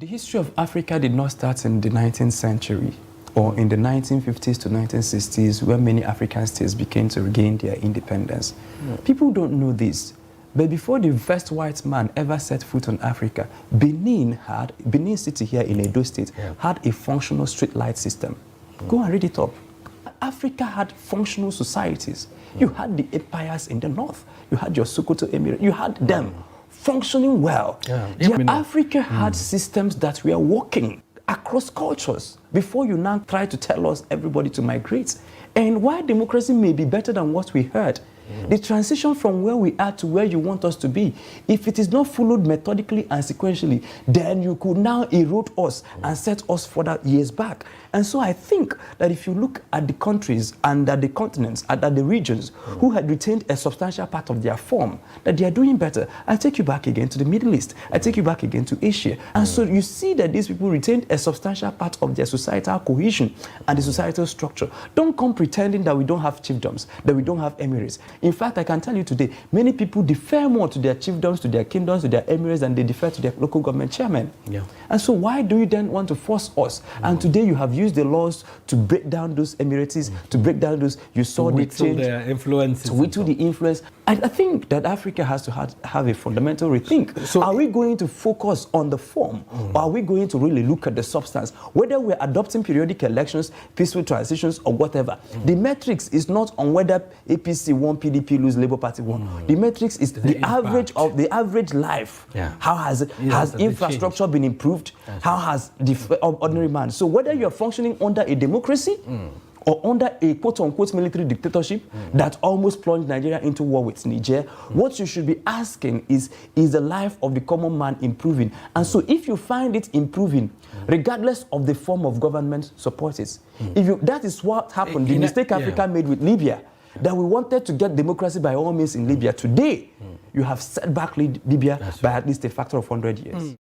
The history of Africa did not start in the 19th century or in the 1950s to 1960s, where many African states began to regain their independence. People don't know this, but before the first white man ever set foot on Africa, Benin City here in Edo State had a functional street light system. Go and read it up. Africa had functional societies. You had the empires in the north. You had your Sokoto Emirate. You had them functioning well. Africa had systems that were working across cultures before you now try to tell us everybody to migrate. And while democracy may be better than what we heard, the transition from where we are to where you want us to be, if it is not followed methodically and sequentially, then you could now erode us and set us further years back. And so I think that if you look at the countries and at the continents and at the regions who had retained a substantial part of their form, that they are doing better. I take you back again to the Middle East. I take you back again to Asia. And so you see that these people retained a substantial part of their societal cohesion and the societal structure. Don't come pretending that we don't have chiefdoms, that we don't have emirates. In fact, I can tell you today, many people defer more to their chiefdoms, to their kingdoms, to their emirates, than they defer to their local government chairmen. And so why do you then want to force us? And today you have used the laws to break down those emirates, to break down those, you saw the change, their influence, to whittle the influence. I think that Africa has to have a fundamental rethink. So are we going to focus on the form, or are we going to really look at the substance? Whether we're adopting periodic elections, peaceful transitions, or whatever, the metrics is not on whether APC won, PDP lose, Labour Party won. The metrics is the average of the average life. How has infrastructure been improved? How has the ordinary man? So whether you're functioning under a democracy or under a quote-unquote military dictatorship that almost plunged Nigeria into war with Niger, what you should be asking is the life of the common man improving? And so if you find it improving, regardless of the form of government, support it. That is what happened, the mistake Africa made with Libya, that we wanted to get democracy by all means in Libya. Today, you have set back Libya by at least a factor of 100 years.